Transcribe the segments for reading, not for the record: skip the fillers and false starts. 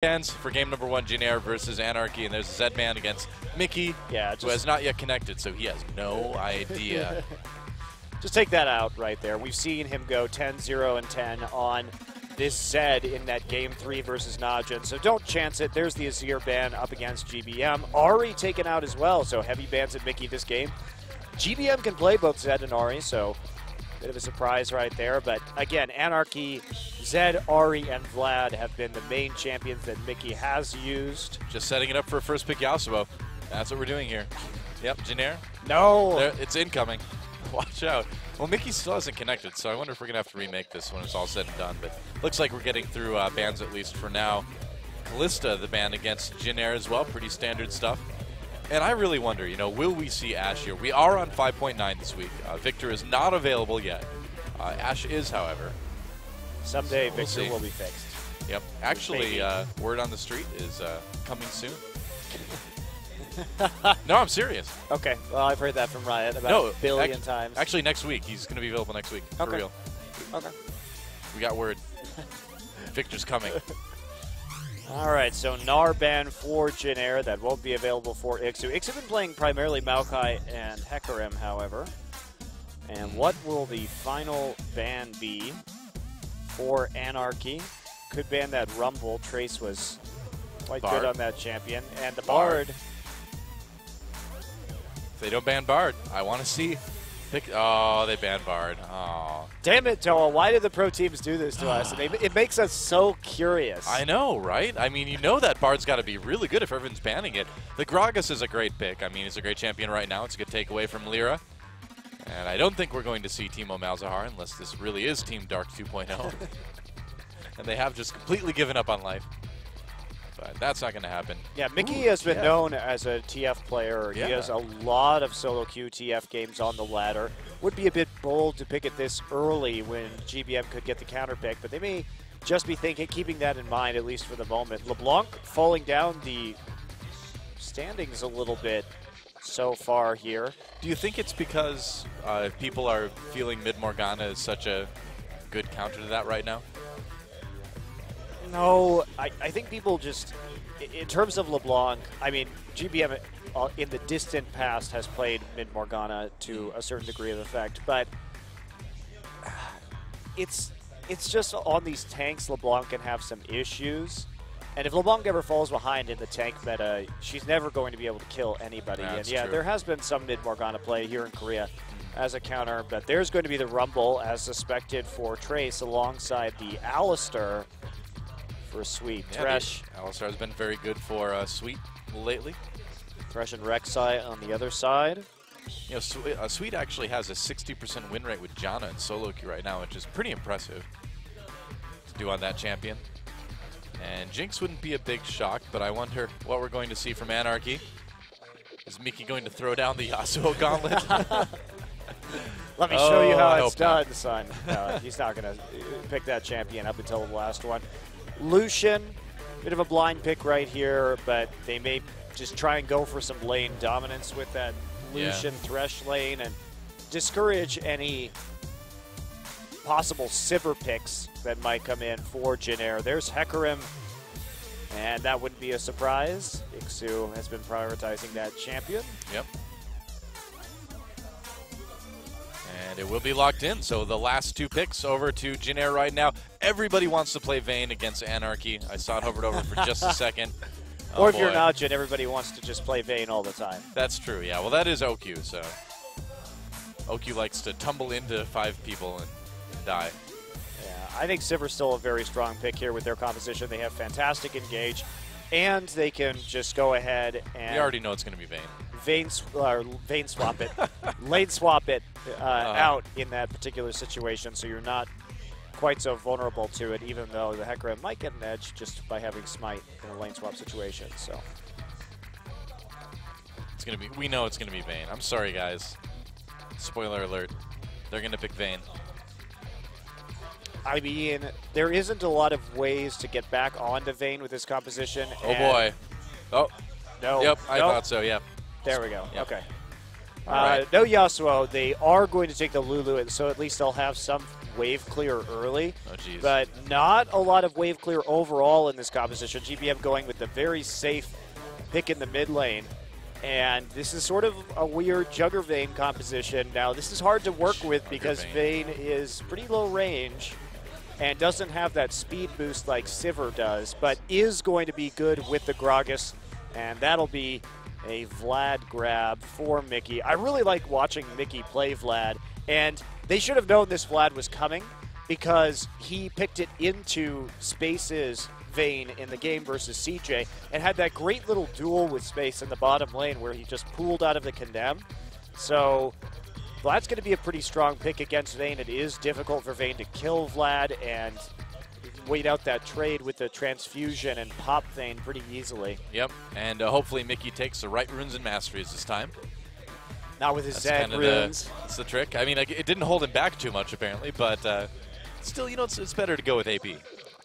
Bans for game number 1, JinAir versus Anarchy, and there's Zedman against Mickey, who has not yet connected, so he has no idea. Just take that out right there. We've seen him go 10-0 and 10 on this Zed in that game 3 versus Najin, so don't chance it. There's the Azir ban up against GBM. Ari taken out as well, so heavy bans at Mickey this game. GBM can play both Zed and Ari, so bit of a surprise right there. But again, Anarchy, Zed, Ari, and Vlad have been the main champions that Mickey has used. Just setting it up for a first pick Yasuo. That's what we're doing here. Yep, JinAir. No. There, it's incoming. Watch out. Well, Mickey still hasn't connected, so I wonder if we're going to have to remake this when it's all said and done. But looks like we're getting through bans at least for now. Callista, the ban against JinAir as well. Pretty standard stuff. And I really wonder, you know, will we see Ashe here? We are on 5.9 this week. Victor is not available yet. Ashe is, however. Someday Victor will be fixed. Yep. Actually, word on the street is coming soon. No, I'm serious. Okay. Well, I've heard that from Riot about a billion times. Actually, next week. He's going to be available next week. For real. Okay. We got word. Victor's coming. All right, so Gnar ban for JinAir. That won't be available for Ixu. Ixu been playing primarily Maokai and Hecarim, however. And what will the final ban be for Anarchy? Could ban that Rumble. Trace was quite good on that champion. And the Bard. If they don't ban Bard, I want to see. Oh, they banned Bard. Oh. Damn it, Toa. Why did the pro teams do this to us? It makes us so curious. I know, right? I mean, you know that Bard's got to be really good if everyone's banning it. The Gragas is a great pick. I mean, he's a great champion right now. It's a good takeaway from Lyra. And I don't think we're going to see Teemo Malzahar unless this really is Team Dark 2.0. And they have just completely given up on life. But that's not going to happen. Yeah, Mickey has been known as a TF player. He has a lot of solo queue TF games on the ladder. Would be a bit bold to pick it this early when GBM could get the counter pick, but they may just be keeping that in mind, at least for the moment. LeBlanc falling down the standings a little bit so far here. Do you think it's because people are feeling Mid Morgana is such a good counter to that right now? No, I think people just, in terms of LeBlanc, I mean, GBM in the distant past has played Mid Morgana to a certain degree of effect, but it's just on these tanks LeBlanc can have some issues. And if LeBlanc ever falls behind in the tank meta, she's never going to be able to kill anybody. That's and true. There has been some Mid Morgana play here in Korea as a counter, but there's going to be the Rumble as suspected for Trace alongside the Alistar for Sweet. Yeah, Thresh. Alistar has been very good for Sweet lately. Thresh and Rek'Sai on the other side. You know, Sweet actually has a 60% win rate with Janna and solo queue right now, which is pretty impressive to do on that champion. And Jinx wouldn't be a big shock, but I wonder what we're going to see from Anarchy. Is Mickey going to throw down the Yasuo gauntlet? Let me show you how it's done, son. No, he's not going to pick that champion up until the last one. Lucian, bit of a blind pick right here, but they may just try and go for some lane dominance with that Lucian Thresh lane and discourage any possible Sivir picks that might come in for JinAir. There's Hecarim, and that wouldn't be a surprise. Ixu has been prioritizing that champion. Yep. And it will be locked in. So the last two picks over to JinAir right now. Everybody wants to play Vayne against Anarchy. I saw it hovered over for just a second. Or if you're not Jin, everybody wants to just play Vayne all the time. That's true, yeah. Well, that is OQ, so OQ likes to tumble into 5 people and die. Yeah, I think Sivir's still a very strong pick here with their composition. They have fantastic engage, and they can just go ahead and... We already know it's going to be Vayne. Vayne swap it, lane swap it out in that particular situation, so you're not quite so vulnerable to it, even though the Hecarim might get an edge just by having Smite in a lane swap situation. So it's gonna be. We know it's gonna be Vayne. I'm sorry, guys. Spoiler alert. They're gonna pick Vayne. I mean, there isn't a lot of ways to get back onto Vayne with this composition. Oh boy. Oh. No. Yep. I thought so. Yeah. There we go. Yep. Okay. Right. No Yasuo. They are going to take the Lulu, so at least they'll have some wave clear early, geez. but not a lot of wave clear overall in this composition. GBM going with the very safe pick in the mid lane. And this is sort of a weird Jugger Vayne composition. Now, this is hard to work with because Vayne is pretty low range and doesn't have that speed boost like Sivir does, but is going to be good with the Gragas, and that'll be a Vlad grab for Mickey. I really like watching Mickey play Vlad, and they should have known this Vlad was coming because he picked it into Space's Vayne in the game versus CJ and had that great little duel with Space in the bottom lane where he just pulled out of the condemn. So Vlad's going to be a pretty strong pick against Vayne. It is difficult for Vayne to kill Vlad and wait out that trade with the transfusion and pop Vayne pretty easily. Yep, and hopefully Mickey takes the right runes and masteries this time. Not with his Zed runes. That's the trick. I mean, like, it didn't hold him back too much apparently, but still, you know, it's better to go with AP.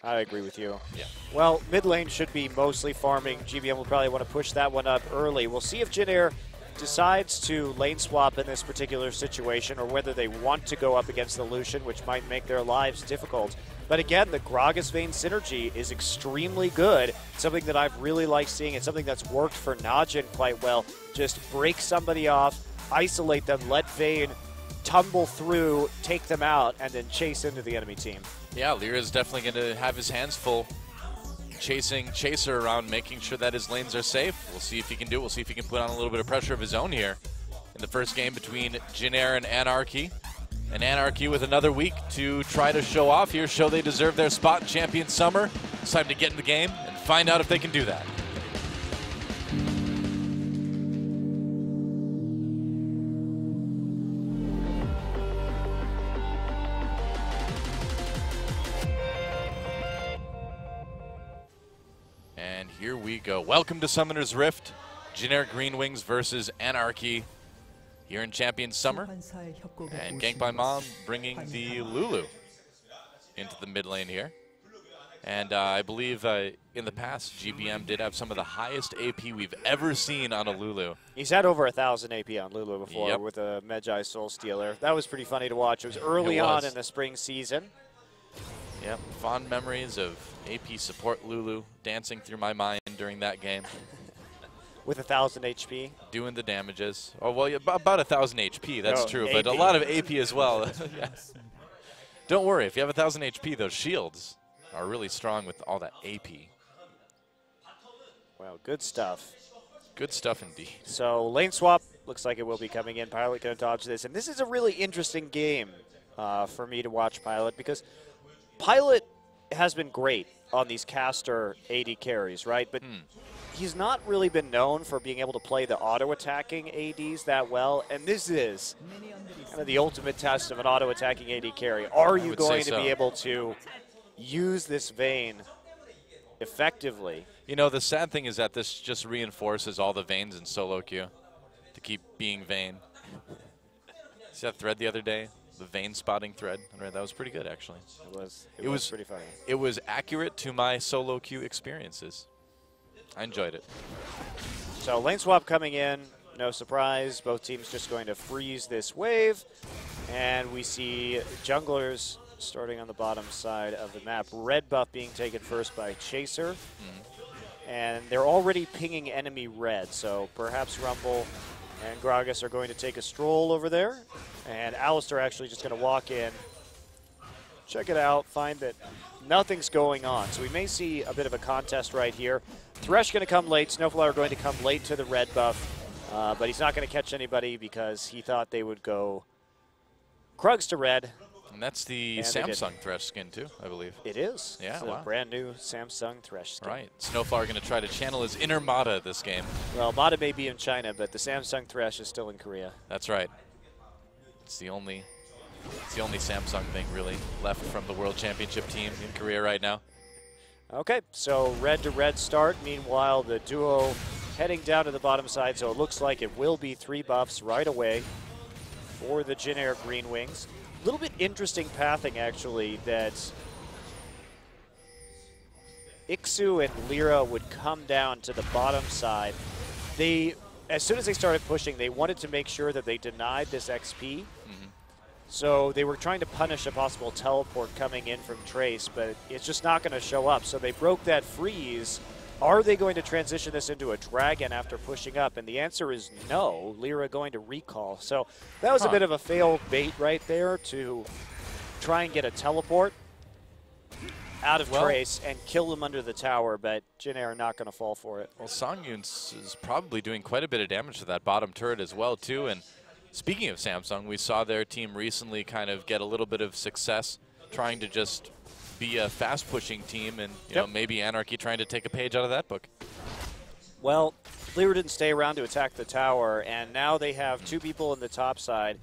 I agree with you. Yeah. Well, mid lane should be mostly farming. GBM will probably want to push that one up early. We'll see if JinAir decides to lane swap in this particular situation or whether they want to go up against the Lucian, which might make their lives difficult. But again, the Gragas Vayne synergy is extremely good. Something that I've really liked seeing. It's something that's worked for Najin quite well. Just break somebody off, isolate them, let Vayne tumble through, take them out, and then chase into the enemy team. Yeah, Lyra is definitely going to have his hands full chasing Chaser around, making sure that his lanes are safe. We'll see if he can do it. We'll see if he can put on a little bit of pressure of his own here in the first game between JinAir and Anarchy. And Anarchy with another week to try to show off here, show they deserve their spot in Champion Summer. It's time to get in the game and find out if they can do that. Here we go. Welcome to Summoner's Rift. JinAir Green Wings versus Anarchy here in Champion Summer. And Gank by Mom bringing the Lulu into the mid lane here. And I believe in the past, GBM did have some of the highest AP we've ever seen on a Lulu. He's had over 1,000 AP on Lulu before with a Medjai Soul Stealer. That was pretty funny to watch. It was early on in the spring season. Yep, fond memories of AP support Lulu dancing through my mind during that game. With 1,000 HP. Doing the damages. Oh, well, about 1,000 HP, that's true, but a lot of AP as well. Yes. Don't worry, if you have 1,000 HP, those shields are really strong with all that AP. Well, good stuff. Good stuff indeed. So lane swap looks like it will be coming in. Pilot going to dodge this. And this is a really interesting game for me to watch Pilot because Pilot has been great on these caster AD carries, right? But he's not really been known for being able to play the auto-attacking ADs that well, and this is kind of the ultimate test of an auto-attacking AD carry. Are you going to be able to use this Vayne effectively? You know, the sad thing is that this just reinforces all the Vaynes in solo queue to keep being Vayne. See that thread the other day? The Vayne spotting thread. That was pretty good, actually. It was pretty funny. It was accurate to my solo queue experiences. I enjoyed it. So lane swap coming in. No surprise. Both teams just going to freeze this wave. And we see junglers starting on the bottom side of the map. Red buff being taken first by Chaser. And they're already pinging enemy red. So perhaps Rumble and Gragas are going to take a stroll over there. And Alistair actually just going to walk in, check it out, find that nothing's going on. So we may see a bit of a contest right here. Thresh going to come late. Snowflower going to come late to the red buff. But he's not going to catch anybody because he thought they would go Krugs to red. And that's the Samsung Thresh skin too, I believe. It is. Yeah, it's a brand new Samsung Thresh skin. Right. Snowflower going to try to channel his inner Mata this game. Well, Mata may be in China, but the Samsung Thresh is still in Korea. That's right. It's the only Samsung thing really left from the World Championship team in Korea right now. Okay, so red to red start. Meanwhile, the duo heading down to the bottom side, so it looks like it will be 3 buffs right away for the JinAir Green Wings. A little bit interesting pathing, actually, that Ixu and Lyra would come down to the bottom side. As soon as they started pushing, they wanted to make sure that they denied this XP. So they were trying to punish a possible teleport coming in from Trace, but it's just not going to show up. So they broke that freeze. Are they going to transition this into a dragon after pushing up? And the answer is no. Lyra going to recall. So that was a bit of a failed bait right there to try and get a teleport out of Trace and kill them under the tower, but JinAir are not going to fall for it. Well, Songyun is probably doing quite a bit of damage to that bottom turret as well, too. And speaking of Samsung, we saw their team recently kind of get a little bit of success trying to just be a fast-pushing team, and you know, maybe Anarchy trying to take a page out of that book. Well, Lyra didn't stay around to attack the tower, and now they have 2 people in the top side,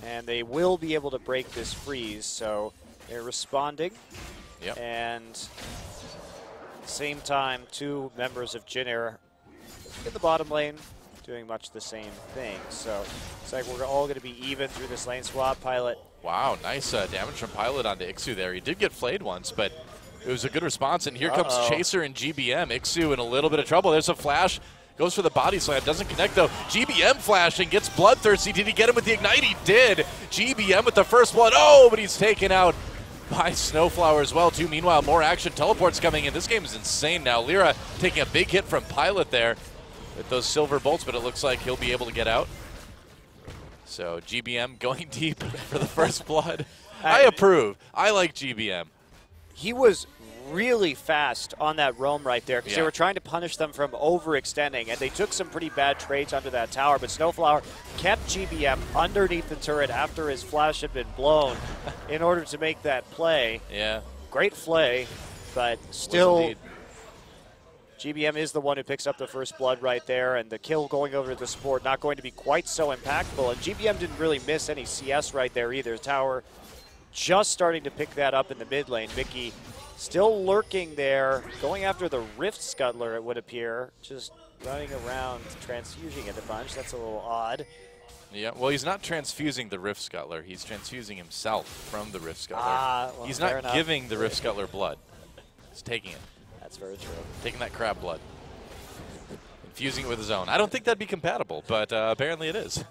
and they will be able to break this freeze, so they're responding. Yep. And same time, 2 members of JinAir in the bottom lane doing much the same thing. So it's like we're all going to be even through this lane swap. Pilot. Wow, nice damage from Pilot onto Ixu there. He did get flayed once, but it was a good response. And here comes Chaser and GBM. Ixu in a little bit of trouble. There's a flash. Goes for the body slam. Doesn't connect, though. GBM flashing. Gets bloodthirsty. Did he get him with the Ignite? He did. GBM with the first blood. Oh, but he's taken out by Snowflower as well, too. Meanwhile, more action. Teleports coming in. This game is insane now. Lyra taking a big hit from Pilot there with those silver bolts, but it looks like he'll be able to get out. So GBM going deep for the first blood. I approve. I like GBM. He was really fast on that roam right there because they were trying to punish them from overextending, and they took some pretty bad trades under that tower, but Snowflower kept GBM underneath the turret after his flash had been blown in order to make that play. Yeah. Great play, but still GBM is the one who picks up the first blood right there, and the kill going over to the support not going to be quite so impactful, and GBM didn't really miss any CS right there either. Tower just starting to pick that up in the mid lane. Mickey still lurking there, going after the Rift Scuttler, it would appear. Just running around, transfusing it a bunch. That's a little odd. Yeah, well, he's not transfusing the Rift Scuttler. He's transfusing himself from the Rift Scuttler. Well, he's not giving the Rift Scuttler blood. He's taking it. That's very true. Taking that crab blood. Infusing it with his own. I don't think that'd be compatible, but apparently it is.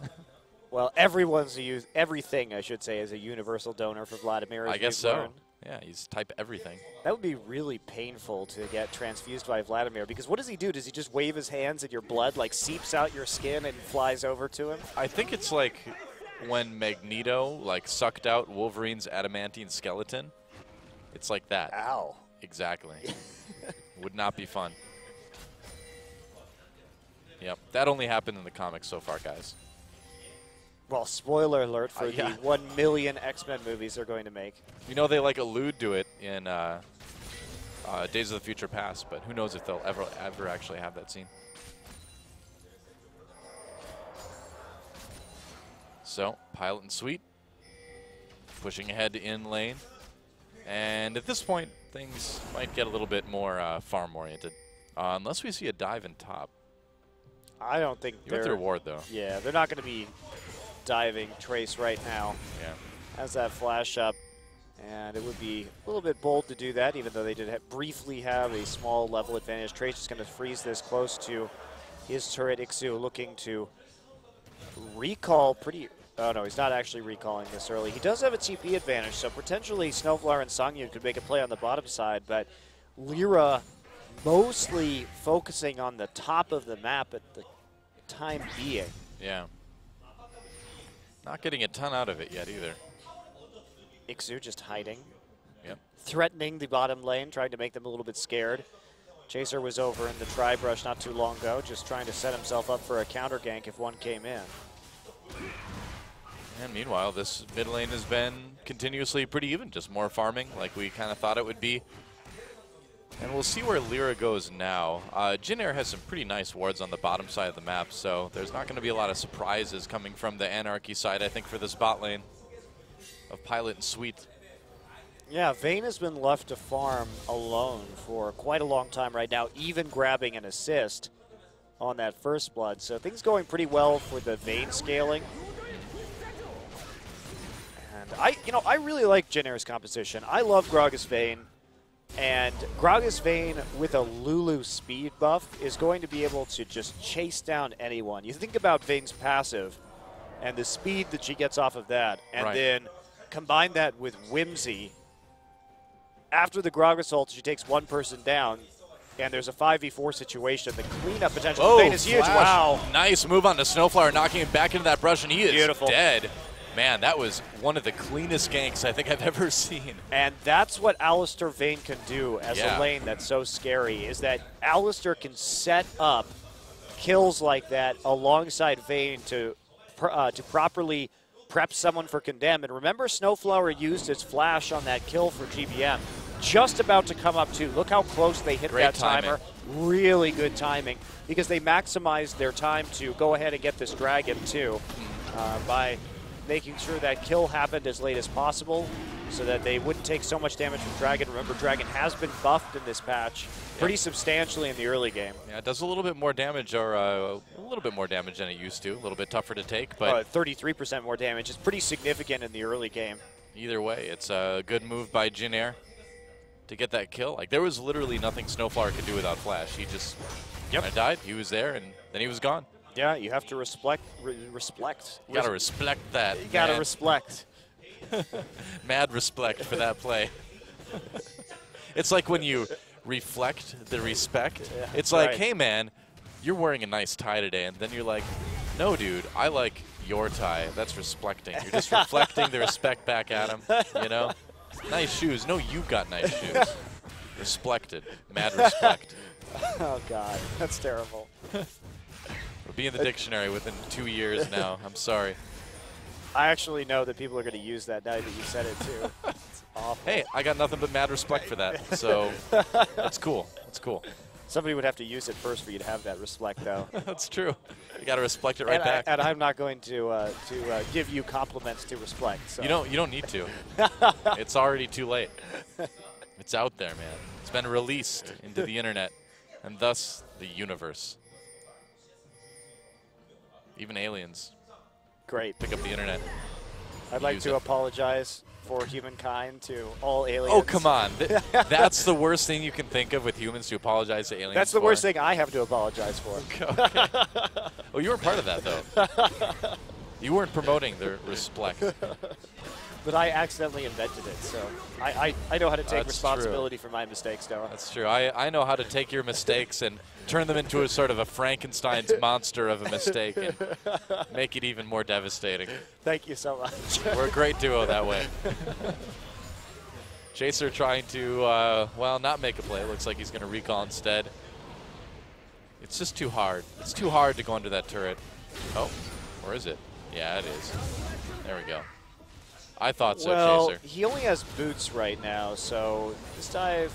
Well, everything, I should say, is a universal donor for Vladimir. I guess so. Yeah, he's type everything. That would be really painful to get transfused by Vladimir, because what does he do? Does he just wave his hands and your blood like seeps out your skin and flies over to him? I think it's like when Magneto like sucked out Wolverine's adamantine skeleton. It's like that. Ow. Exactly. Would not be fun. Yep, that only happened in the comics so far, guys. Well, spoiler alert for the 1 million X-Men movies they're going to make. You know, they like allude to it in Days of the Future Past, but who knows if they'll ever actually have that scene. So, Pilot and Sweet pushing ahead in lane. And at this point, things might get a little bit more farm-oriented. Unless we see a dive in top. I don't think they're... their ward, though. Yeah, they're not going to be diving Trace right now. Yeah. Has that flash up, and it would be a little bit bold to do that, even though they did briefly have a small level advantage. Trace is going to freeze this close to his turret. Ixu looking to recall pretty... Oh, no, he's not actually recalling this early. He does have a TP advantage, so potentially Snowflower and Songyun could make a play on the bottom side, but Lyra mostly focusing on the top of the map at the time being. Yeah. Not getting a ton out of it yet either. Ixu just hiding. Yep. Threatening the bottom lane, trying to make them a little bit scared. Chaser was over in the tri-brush not too long ago, just trying to set himself up for a counter gank if one came in. And meanwhile, this mid lane has been continuously pretty even, just more farming like we kind of thought it would be. And we'll see where Lyra goes now. JinAir has some pretty nice wards on the bottom side of the map, so there's not going to be a lot of surprises coming from the Anarchy side, I think, for this bot lane of Pilot and Sweet. Yeah, Vayne has been left to farm alone for quite a long time right now, even grabbing an assist on that first blood. So things going pretty well for the Vayne scaling. And I really like JinAir's composition. I love Gragas Vayne. And Gragas Vayne with a Lulu speed buff is going to be able to just chase down anyone. You think about Vayne's passive, and the speed that she gets off of that, and Right. then combine that with Whimsy. After the Gragas ult, she takes one person down, and there's a 5v4 situation. The cleanup potential for Vayne is huge. Flash. Wow. Nice move on the Snowflower, knocking him back into that brush, and he is Beautiful. dead. Man, that was one of the cleanest ganks I think I've ever seen. And that's what Alistar Vayne can do as Yeah. a lane that's so scary, is that Alistar can set up kills like that alongside Vayne to properly prep someone for Condemn. And remember, Snowflower used his flash on that kill for GBM. Just about to come up too. Look how close they hit Great that timing. timer. Really good timing, because they maximized their time to go ahead and get this dragon too by making sure that kill happened as late as possible so that they wouldn't take so much damage from Dragon. Remember, Dragon has been buffed in this patch pretty substantially in the early game. Yeah, it does a little bit more damage, or a little bit more damage than it used to. A little bit tougher to take, but 33% more damage is pretty significant in the early game. either way, it's a good move by JinAir to get that kill. Like, there was literally nothing Snowflower could do without Flash. He just died. He was there, and then he was gone. Yeah, you have to respect. You gotta respect that. You gotta man. respect. Mad respect for that play. It's like when you reflect the respect. Yeah, It's like, right. hey man, you're wearing a nice tie today, and then you're like, no dude, I like your tie. That's respecting. You're just reflecting the respect back at him, you know? Nice shoes. No, you got nice shoes. Respected. Mad respect. Oh God, that's terrible. We'll be in the dictionary within 2 years now. I'm sorry. I actually know that people are going to use that now that you said it too. It's awful. Hey, I got nothing but mad respect for that. So that's cool. That's cool. Somebody would have to use it first for you to have that respect, though. That's true. You got to respect it right and back. and I'm not going to give you compliments to respect. So. You don't need to. It's already too late. It's out there, man. It's been released into the internet, and thus the universe. Even aliens Great. pick up the internet. I'd like use to it. apologize for humankind to all aliens. Oh, come on. That's the worst thing you can think of with humans, to apologize to aliens. That's the for. worst thing I have to apologize for. Okay. Oh, you weren't part of that, though. You weren't promoting the respect. But I accidentally invented it, so I know how to take That's responsibility for my mistakes, Noah. That's true. I know how to take your mistakes and turn them into a sort of a Frankenstein's monster of a mistake and make it even more devastating. Thank you so much. We're a great duo that way. Chaser trying to, well, not make a play. Looks like he's going to recall instead. It's just too hard. It's too hard to go under that turret. Oh, or is it? Yeah, it is. There we go. I thought so, well, Chaser. he only has boots right now, so this dive,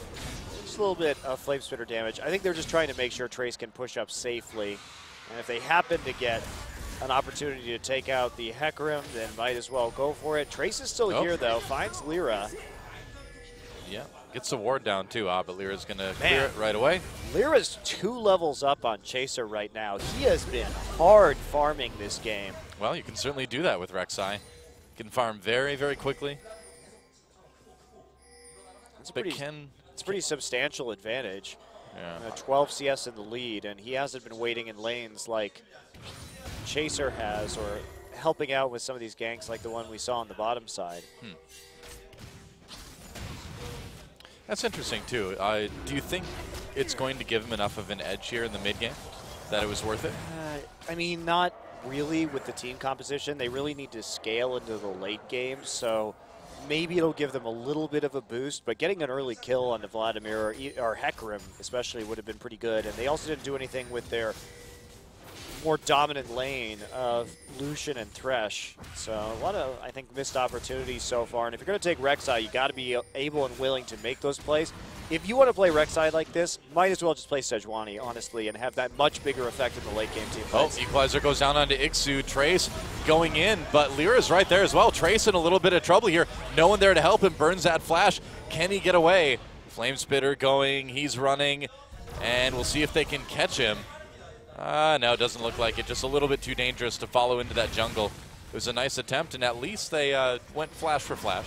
just a little bit of flame spitter damage. I think they're just trying to make sure Trace can push up safely. And if they happen to get an opportunity to take out the Hecarim, then might as well go for it. Trace is still here, though. Finds Lyra. Yeah, gets the ward down, too. But Lyra's going to clear it right away. Lyra's 2 levels up on Chaser right now. He has been hard farming this game. Well, you can certainly do that with Rek'Sai. You can farm very, very quickly. It's a pretty substantial advantage. Yeah. 12 CS in the lead, and he hasn't been waiting in lanes like Chaser has, or helping out with some of these ganks like the one we saw on the bottom side. That's interesting, too. Do you think it's going to give him enough of an edge here in the mid game that it was worth it? I mean, not really with the team composition. They really need to scale into the late game, so maybe it'll give them a little bit of a boost, but getting an early kill on the Vladimir or Hecarim especially would have been pretty good. And they also didn't do anything with their more dominant lane of Lucian and Thresh. So a lot of, I think, missed opportunities so far. And if you're going to take Rek'Sai, you got to be able and willing to make those plays. If you want to play Rek'Sai like this, might as well just play Sejuani, honestly, and have that much bigger effect in the late game team. Oh, Equalizer goes down onto Ixu. Trace going in, but Lyra's right there as well. Trace in a little bit of trouble here. No one there to help him. Burns that flash. Can he get away? Flame Spitter going. He's running, and we'll see if they can catch him. No, it doesn't look like it. Just a little bit too dangerous to follow into that jungle. It was a nice attempt, and at least they went flash for flash.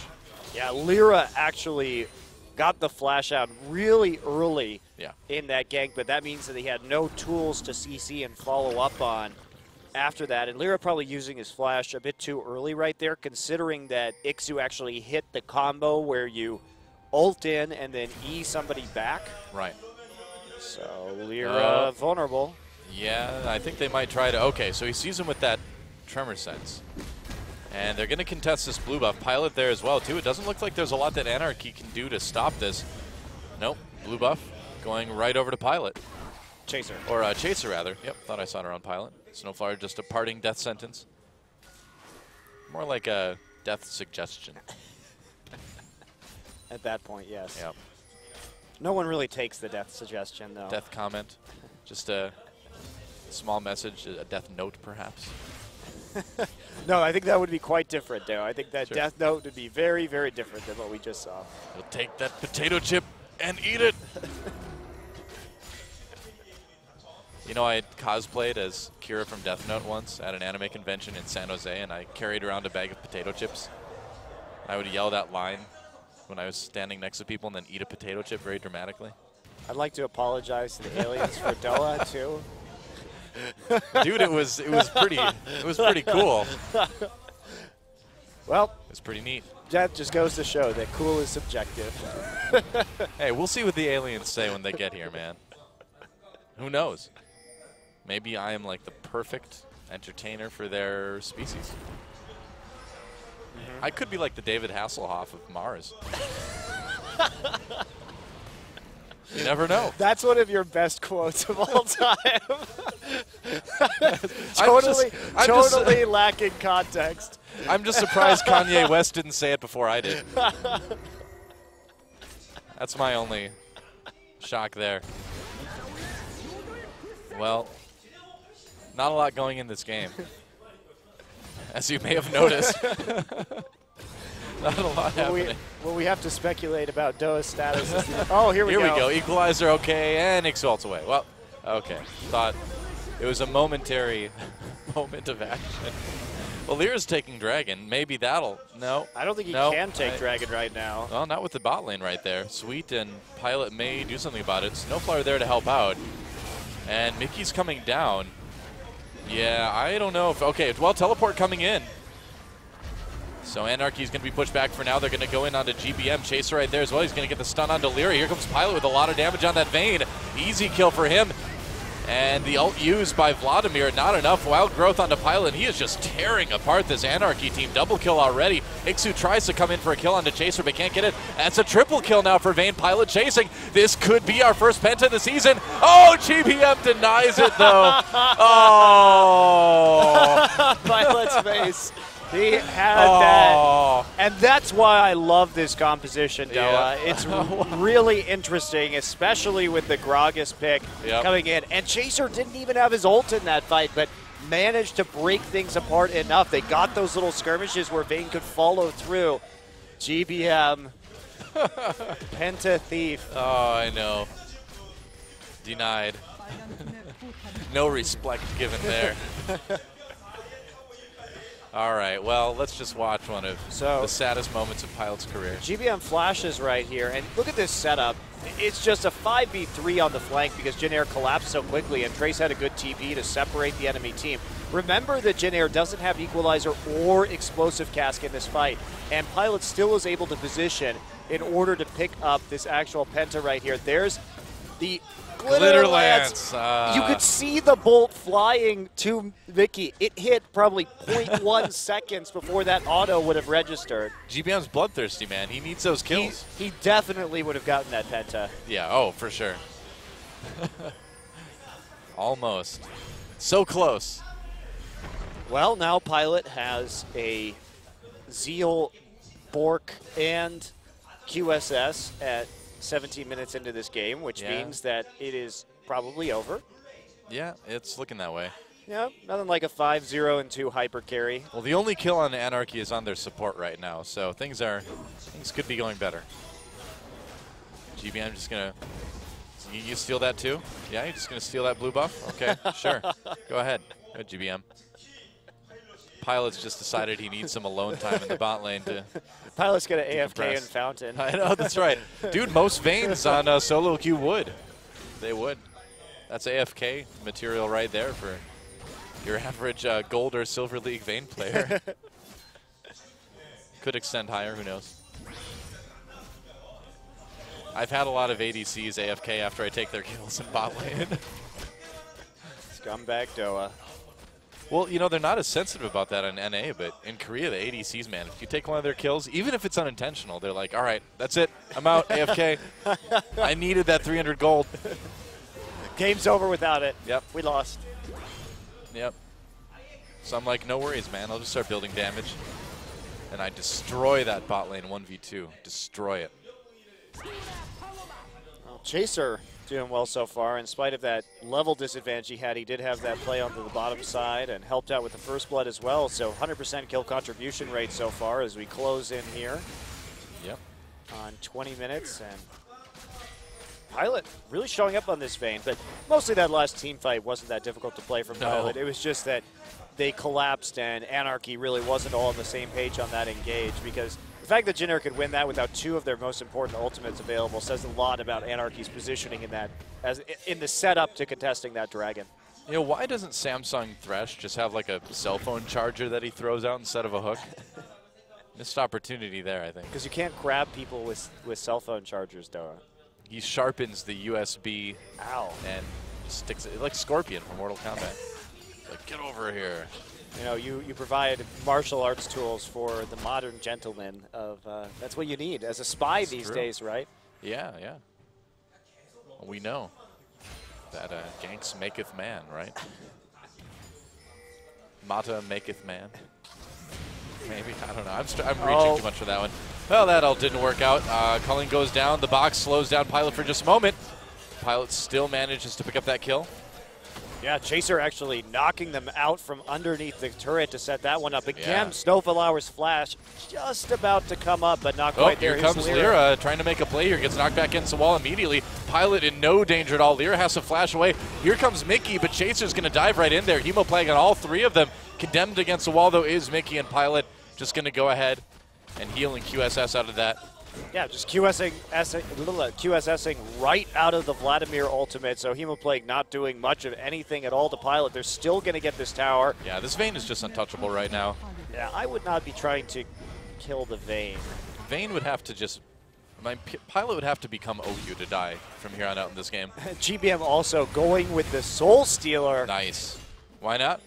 Yeah, Lyra actually got the flash out really early in that gank, but that means that he had no tools to CC and follow up on after that. And Lyra probably using his flash a bit too early right there, considering that Ixu actually hit the combo where you ult in and then E somebody back. Right. So Lyra vulnerable. Yeah, I think they might try to. Okay, so he sees him with that tremor sense. And they're going to contest this blue buff. Pilot there as well, too. It doesn't look like there's a lot that Anarchy can do to stop this. Nope, blue buff going right over to Pilot. Chaser. Or Chaser, rather. Yep, thought I saw her on Pilot. Snowflower just a parting death sentence. More like a death suggestion. At that point, yes. Yep. No one really takes the death suggestion, though. Death comment. Just a small message, a death note, perhaps. No, I think that would be quite different, though. I think that Sure. death note would be very, very different than what we just saw. He'll take that potato chip and eat it. You know, I cosplayed as Kira from Death Note once at an anime convention in San Jose, and I carried around a bag of potato chips. I would yell that line when I was standing next to people and then eat a potato chip very dramatically. I'd like to apologize to the aliens for Doa, too. Dude, it was pretty cool. Well, It was pretty neat. that just goes to show that cool is subjective. Hey, we'll see what the aliens say when they get here, man. Who knows? Maybe I am like the perfect entertainer for their species. I could be like the David Hasselhoff of Mars. You never know. That's one of your best quotes of all time. totally lacking context. I'm just surprised Kanye West didn't say it before I did. That's my only shock there. Well, not a lot going in this game, as you may have noticed. Not a lot happening. What we have to speculate about Doa's status is here we go. Equalizer, okay, and Exalt's away. Well, okay. Thought it was a momentary moment of action. Well, Lyra's taking Dragon. Maybe that'll... No. I don't think he can take Dragon right now. Well, not with the bot lane right there. Sweet and Pilot may do something about it. Snowflower there to help out. And Mickey's coming down. Yeah, I don't know if... Okay, well, teleport coming in. So Anarchy's going to be pushed back for now. They're going to go in onto GBM. Chaser right there as well. He's going to get the stun onto Lyra. Here comes Pilot with a lot of damage on that Vayne. Easy kill for him. And the ult used by Vladimir, not enough. Wild growth onto Pilot. He is just tearing apart this Anarchy team. Double kill already. Ixu tries to come in for a kill onto Chaser, but can't get it. That's a triple kill now for Vayne. Pilot chasing. This could be our first penta of the season. Oh, GBM denies it, though. Oh. Pilot's face. He had that. And that's why I love this composition, Doa. Yeah. It's really interesting, especially with the Gragas pick coming in. And Chaser didn't even have his ult in that fight, but managed to break things apart enough. They got those little skirmishes where Vayne could follow through. GBM, Penta Thief. Oh, I know. Denied. No respect given there. All right, well, let's just watch one of the saddest moments of Pilot's career. GBM flashes right here, and look at this setup. It's just a 5v3 on the flank because JinAir collapsed so quickly, and Trace had a good TP to separate the enemy team. Remember that JinAir doesn't have Equalizer or Explosive Cask in this fight, and Pilot still is able to position in order to pick up this actual Penta right here. There's the Glitter Lance. You could see the bolt flying to Mickey. It hit probably 0.1 seconds before that auto would have registered. GBM's bloodthirsty, man. He needs those kills. He definitely would have gotten that Penta. Yeah, oh, for sure. Almost. So close. Well, now Pilot has a Zeal, Bork, and QSS at 17 minutes into this game, which means that it is probably over. Yeah, it's looking that way. Yeah, nothing like a 5-0 and 2 hyper carry. Well, the only kill on Anarchy is on their support right now, so things could be going better. GBM just gonna you steal that too? Yeah, you're just gonna steal that blue buff? Okay, sure. Go ahead. Good GBM. Pilot's just decided he needs some alone time in the bot lane to. Pilot's gonna AFK in Fountain. I know, that's right. Dude, most Vaynes on solo queue would. They would. That's AFK material right there for your average gold or silver league Vayne player. Could extend higher, who knows. I've had a lot of ADCs AFK after I take their kills in bot lane. Scumbag Doa. Well, you know, they're not as sensitive about that in NA, but in Korea, the ADCs, man, if you take one of their kills, even if it's unintentional, they're like, all right, that's it. I'm out, AFK. I needed that 300 gold. Game's over without it. Yep. We lost. Yep. So I'm like, no worries, man. I'll just start building damage. And I destroy that bot lane 1v2. Destroy it. Well, Chaser doing well so far. In spite of that level disadvantage he had, he did have that play onto the bottom side and helped out with the first blood as well. So 100% kill contribution rate so far as we close in here. Yep. On 20 minutes. And Pilot really showing up on this Vayne, but mostly that last team fight wasn't that difficult to play from Pilot. It was just that they collapsed and Anarchy really wasn't all on the same page on that engage, because the fact that JinAir could win that without two of their most important ultimates available says a lot about Anarchy's positioning in that, as in the setup to contesting that dragon. You know, why doesn't Samsung Thresh just have like a cell phone charger that he throws out instead of a hook? Missed opportunity there, I think. Because you can't grab people with cell phone chargers, Doa. He sharpens the USB. Ow. And sticks it like Scorpion from Mortal Kombat. Like, get over here. You know, you provide martial arts tools for the modern gentleman of, that's what you need as a spy these days, right? Yeah, yeah. We know that ganks maketh man, right? Mata maketh man. Maybe, I don't know. I'm reaching too much for that one. Well, that all didn't work out. Culling goes down. The box slows down Pilot for just a moment. Pilot still manages to pick up that kill. Yeah, Chaser actually knocking them out from underneath the turret to set that one up. Again, Yeah. Snowflower's flash just about to come up, but not quite there. Here comes Lyra trying to make a play here. Gets knocked back against the wall immediately. Pilot in no danger at all. Lyra has to flash away. Here comes Mickey, but Chaser's going to dive right in there. Hemoplague on all three of them. Condemned against the wall, though, is Mickey, and Pilot just going to go ahead and healing QSS out of that. Yeah, just QSSing right out of the Vladimir ultimate, so Hemoplague not doing much of anything at all to Pilot. They're still going to get this tower. Yeah, this Vayne is just untouchable right now. Yeah, I would not be trying to kill the Vayne. Vayne would have to just... Pilot would have to become OU to die from here on out in this game. GBM also going with the Soul Stealer. Nice. Why not?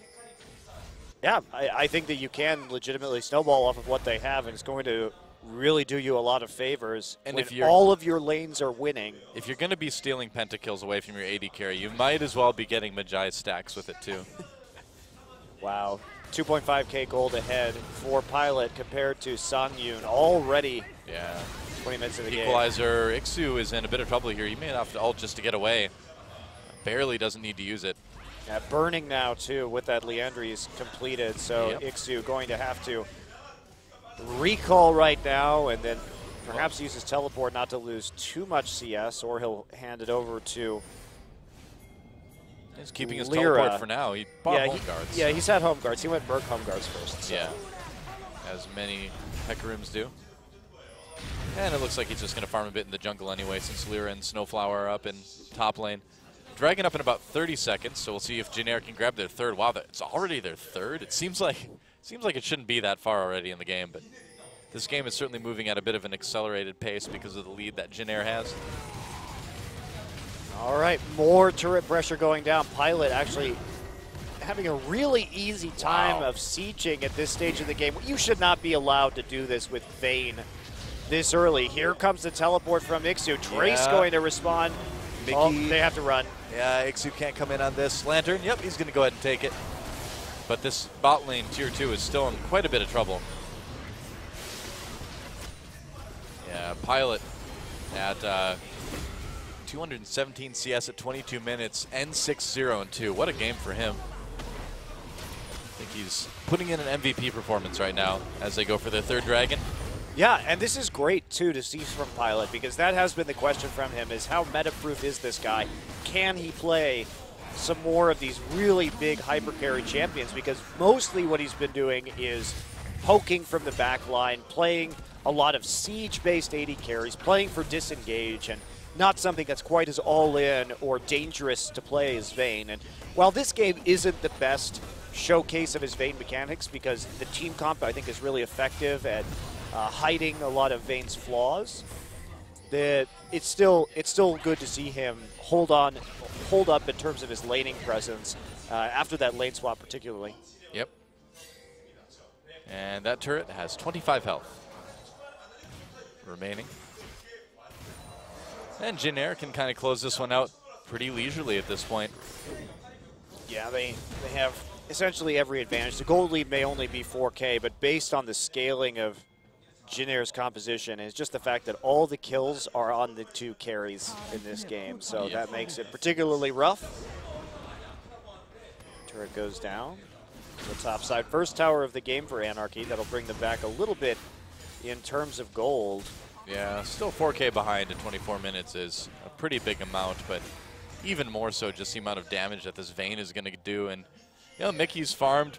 Yeah, I think that you can legitimately snowball off of what they have, and it's going to really do you a lot of favors. And when if all of your lanes are winning. If you're going to be stealing pentakills away from your AD carry, you might as well be getting Magi stacks with it too. Wow. 2.5k gold ahead for Pilot compared to Sangyun already. Yeah. 20 minutes of the game. Equalizer. Ixu is in a bit of trouble here. He may have to ult just to get away. Barely doesn't need to use it. Yeah, burning now too with that Leandry's completed, so Yep. Ixu going to have to recall right now and then perhaps use his teleport not to lose too much CS, or he'll hand it over to He's keeping his Lyra. teleport for now. He bought home guards. Yeah, he's had home guards. He went Merc home guards first. So. Yeah, as many Hecarims do. And it looks like he's just going to farm a bit in the jungle anyway, since Lyra and Snowflower are up in top lane. Dragon up in about 30 seconds, so we'll see if JinAir can grab their third. Wow, it's already their third? It seems like it shouldn't be that far already in the game, but this game is certainly moving at a bit of an accelerated pace because of the lead that JinAir has. All right, more turret pressure going down. Pilot actually having a really easy time of sieging at this stage of the game. You should not be allowed to do this with Vayne this early. Here comes the teleport from Ixu. Trace going to respond. Mickey. Oh, they have to run. Yeah, Ixu can't come in on this. Lantern, yep, he's going to go ahead and take it. But this bot lane tier 2 is still in quite a bit of trouble. Yeah, Pilot at 217 CS at 22 minutes, and 6-0-2. What a game for him. I think he's putting in an MVP performance right now as they go for their third dragon. Yeah, and this is great, too, to see from Pilot, because that has been the question from him, is how meta-proof is this guy? Can he play some more of these really big hyper-carry champions? Because mostly what he's been doing is poking from the back line, playing a lot of siege-based AD carries, playing for disengage, and not something that's quite as all-in or dangerous to play as Vayne. And while this game isn't the best showcase of his Vayne mechanics, because the team comp, I think, is really effective at hiding a lot of Vayne's flaws. It's still good to see him hold up in terms of his laning presence after that lane swap particularly. Yep. And that turret has 25 health remaining. And JinAir can kind of close this one out pretty leisurely at this point. Yeah, they have essentially every advantage. The gold lead may only be 4K, but based on the scaling of JinAir's composition, it's just the fact that all the kills are on the 2 carries in this game, so that makes it particularly rough. Turret goes down. The top side. First tower of the game for Anarchy. That'll bring them back a little bit in terms of gold. Yeah, still 4K behind in 24 minutes is a pretty big amount, but even more so just the amount of damage that this Vayne is going to do. And, you know, Mickey's farmed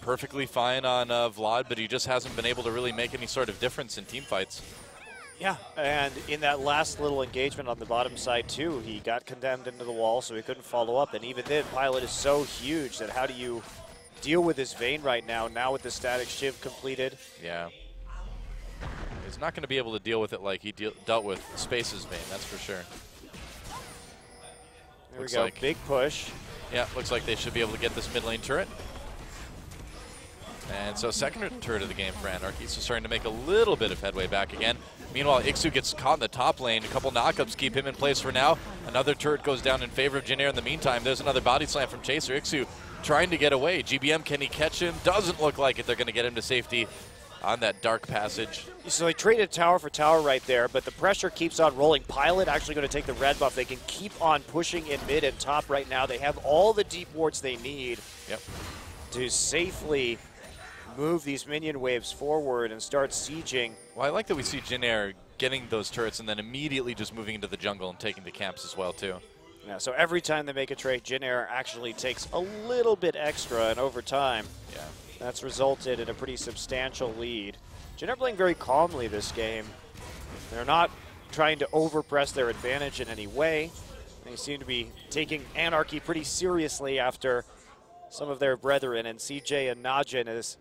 perfectly fine on Vlad, but he just hasn't been able to really make any sort of difference in team fights. Yeah, and in that last little engagement on the bottom side, too, he got condemned into the wall, so he couldn't follow up. And even then, Pilot is so huge that how do you deal with this Vayne right now with the static shiv completed? Yeah. He's not going to be able to deal with it like he dealt with Space's Vayne, that's for sure. There we go, big push. Yeah, looks like they should be able to get this mid lane turret. And so second turret of the game for Anarchy, so starting to make a little bit of headway back again. Meanwhile, Ixu gets caught in the top lane. A couple knockups keep him in place for now. Another turret goes down in favor of JinAir in the meantime. There's another body slam from Chaser. Ixu trying to get away. GBM, can he catch him? Doesn't look like it. They're going to get him to safety on that dark passage. So they traded tower for tower right there, but the pressure keeps on rolling. Pilot actually going to take the red buff. They can keep on pushing in mid and top right now. They have all the deep wards they need to safely move these minion waves forward and start sieging. Well, I like that we see JinAir getting those turrets and then immediately just moving into the jungle and taking the camps as well, too. Yeah, so every time they make a trade, JinAir actually takes a little bit extra, and over time, that's resulted in a pretty substantial lead. JinAir playing very calmly this game. They're not trying to overpress their advantage in any way. They seem to be taking Anarchy pretty seriously after some of their brethren, and CJ and Najin as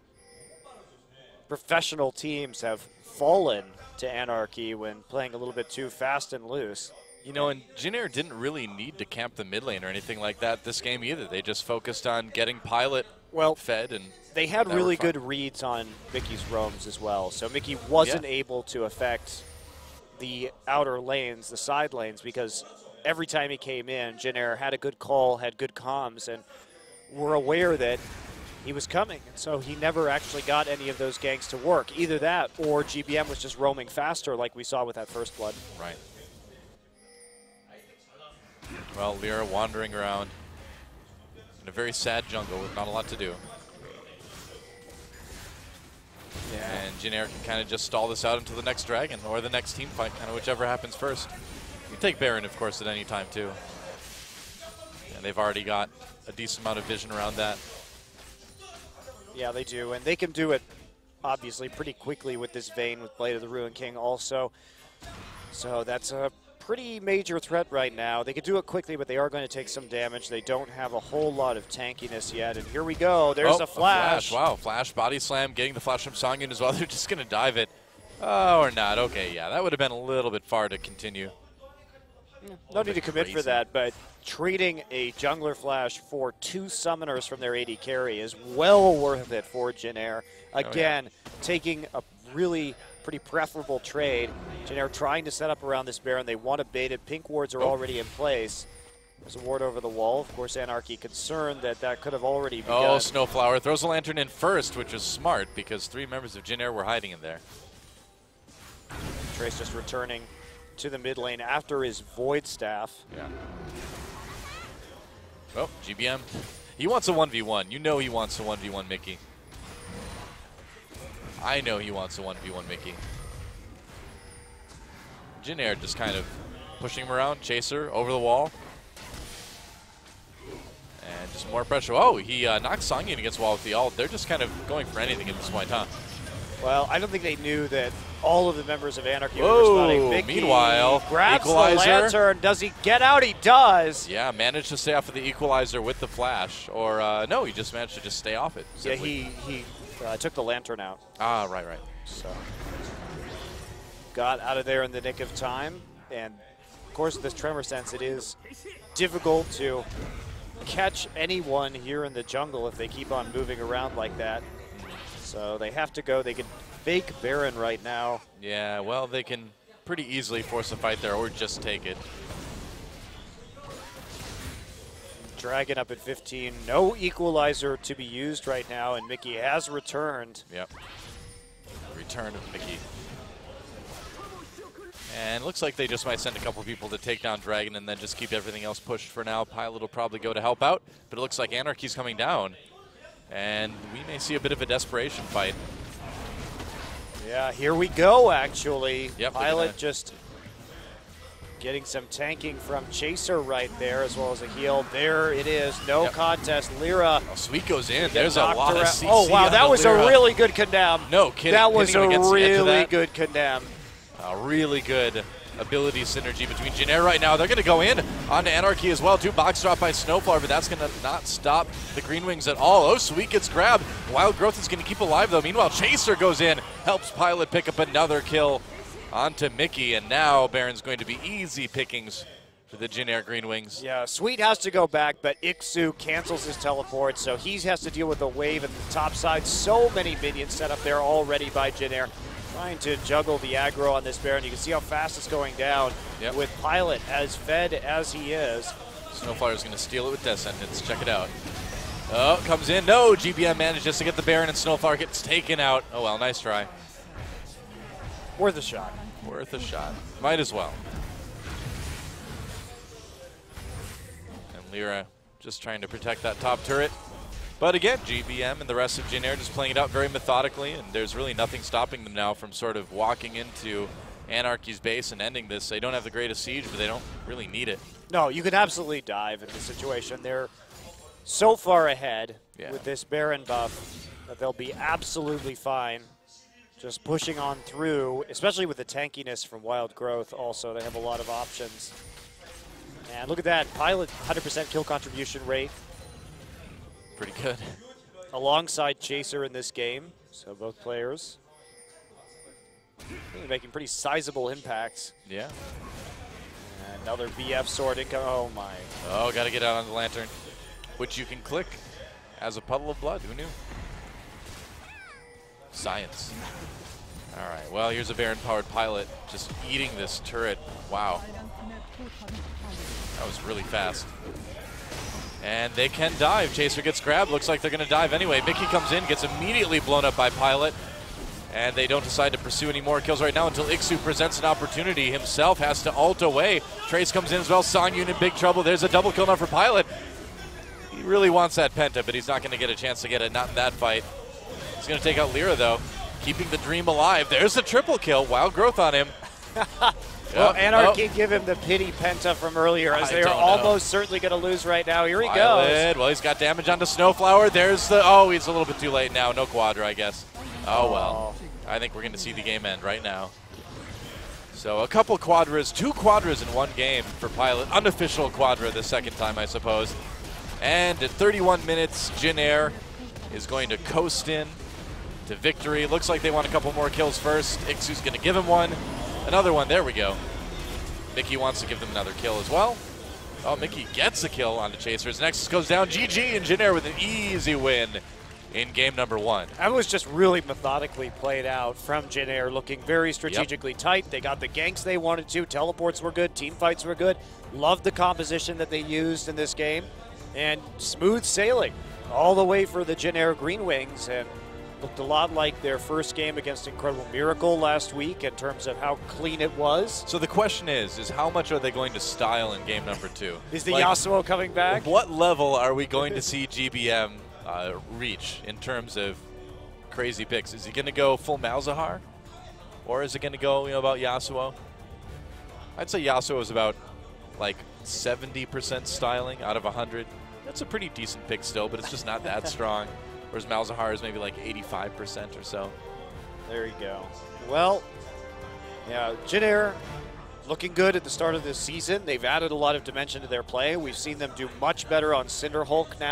professional teams have fallen to Anarchy when playing a little bit too fast and loose. You know, and JinAir didn't really need to camp the mid lane or anything like that this game either. They just focused on getting Pilot fed, and they had really good reads on Mickey's roams as well. So Mickey wasn't able to affect the outer lanes, the side lanes, because every time he came in, JinAir had a good call, had good comms, and were aware that he was coming, and so he never actually got any of those ganks to work. Either that, or GBM was just roaming faster like we saw with that first blood. Right. Well, Lyra wandering around in a very sad jungle with not a lot to do. Yeah. And JinAir can kind of just stall this out until the next dragon or the next team fight, kind of whichever happens first. You take Baron, of course, at any time, too. And they've already got a decent amount of vision around that. Yeah, they do, and they can do it, obviously, pretty quickly with this Vayne with Blade of the Ruin King also. So that's a pretty major threat right now. They could do it quickly, but they are going to take some damage. They don't have a whole lot of tankiness yet, and here we go. There's a flash. Wow, flash body slam, getting the flash from Songyun as well. They're just going to dive it. Oh, or not. Okay, yeah, that would have been a little bit far to continue. No need to commit for that, but trading a jungler flash for 2 summoners from their AD carry is well worth it for JinAir. Again, taking a really pretty preferable trade. JinAir trying to set up around this Baron. They want to bait it. Pink wards are already in place. There's a ward over the wall. Of course, Anarchy concerned that that could have already begun. Oh, Snowflower throws a lantern in first, which is smart because 3 members of JinAir were hiding in there. Trace just returning to the mid lane after his Void Staff. Yeah. Oh, GBM. He wants a 1v1. You know he wants a 1v1 Mickey. I know he wants a 1v1 Mickey. JinAir just kind of pushing him around. Chaser over the wall. And just more pressure. Oh, he knocks Songyun against the wall with the ult. They're just kind of going for anything at this point, huh? Well, I don't think they knew that all of the members of Anarchy were responding. Mickey meanwhile, grabs equalizer. the lantern. Does he get out? He does. Yeah, managed to stay off of the equalizer with the flash. Or, no, he just managed to just stay off it. Simply. Yeah, he took the lantern out. Ah, right. So got out of there in the nick of time. And, of course, with this tremor sense, it is difficult to catch anyone here in the jungle if they keep on moving around like that. So they have to go. They can fake Baron right now. Yeah, well, they can pretty easily force a fight there or just take it. Dragon up at 15. No equalizer to be used right now, and Mickey has returned. Yep. Return of Mickey. And looks like they just might send a couple people to take down Dragon and then just keep everything else pushed for now. Pilot will probably go to help out, but it looks like Anarchy's coming down. And we may see a bit of a desperation fight. Yeah, here we go, actually. Yep, Pilot just getting some tanking from Chaser right there, as well as a heal. There it is, no contest. Lyra. Oh, Sweet goes in. There's a lot of CC. Oh, wow, that was Lyra. A really good condemn. No kidding. That was a really good. good condemn. A really good ability synergy between JinAir right now. They're going to go in onto Anarchy as well. 2 box drop by Snowflower, but that's going to not stop the Green Wings at all. Oh, Sweet gets grabbed. Wild Growth is going to keep alive, though. Meanwhile, Chaser goes in, helps Pilot pick up another kill onto Mickey, and now Baron's going to be easy pickings for the JinAir Green Wings. Yeah, Sweet has to go back, but Iksu cancels his teleport, so he has to deal with the wave at the top side. So many minions set up there already by JinAir. Trying to juggle the aggro on this Baron. You can see how fast it's going down with Pilot as fed as he is. Snowflower's going to steal it with Death Sentence. Check it out. Oh, comes in. No, GBM manages to get the Baron, and Snowflower gets taken out. Oh, well, nice try. Worth a shot. Worth a shot. Might as well. And Lyra just trying to protect that top turret. But again, GBM and the rest of JinAir just playing it out very methodically, and there's really nothing stopping them now from sort of walking into Anarchy's base and ending this. They don't have the greatest siege, but they don't really need it. No, you can absolutely dive in this situation. They're so far ahead with this Baron buff that they'll be absolutely fine just pushing on through, especially with the tankiness from Wild Growth also. They have a lot of options. And look at that, Pilot 100% kill contribution rate. Pretty good. Alongside Chaser in this game, so both players really making pretty sizable impacts. Yeah. And another BF sword income. Oh my. Oh, got to get out on the lantern, which you can click as a puddle of blood. Who knew? Science. All right. Well, here's a Baron-powered Pilot just eating this turret. Wow. That was really fast. And they can dive. Chaser gets grabbed. Looks like they're going to dive anyway. Mickey comes in, gets immediately blown up by Pilot. And they don't decide to pursue any more kills right now until Iksu presents an opportunity. Himself has to ult away. Trace comes in as well. Songyun in big trouble. There's a double kill now for Pilot. He really wants that Penta, but he's not going to get a chance to get it. Not in that fight. He's going to take out Lyra, though. Keeping the dream alive. There's the triple kill. Wild Growth on him. Well, Anarchy give him the pity Penta from earlier, as they are almost certainly going to lose right now. Here he goes. Well, he's got damage onto Snowflower. There's the, oh, he's a little bit too late now. No Quadra, I guess. Oh, well. I think we're going to see the game end right now. So a couple Quadras, 2 Quadras in one game for Pilot. Unofficial Quadra the second time, I suppose. And at 31 minutes, JinAir is going to coast in to victory. Looks like they want a couple more kills first. Iksu's going to give him one. Another one, there we go. Mickey wants to give them another kill as well. Oh, Mickey gets a kill on the Chasers. Nexus goes down. GG, and JinAir with an easy win in game number 1. That was just really methodically played out from JinAir, looking very strategically tight. They got the ganks they wanted to. Teleports were good. Team fights were good. Loved the composition that they used in this game. And smooth sailing all the way for the JinAir Green Wings. And looked a lot like their first game against Incredible Miracle last week in terms of how clean it was. So the question is how much are they going to style in game number 2? Is the Yasuo coming back? What level are we going to see GBM reach in terms of crazy picks? Is he going to go full Malzahar? Or is it going to go, about Yasuo? I'd say Yasuo is about like 70% styling out of 100. That's a pretty decent pick still, but it's just not that strong. Whereas Malzahar is maybe like 85% or so. There you go. Well, yeah, JinAir looking good at the start of this season. They've added a lot of dimension to their play. We've seen them do much better on Cinderhulk now.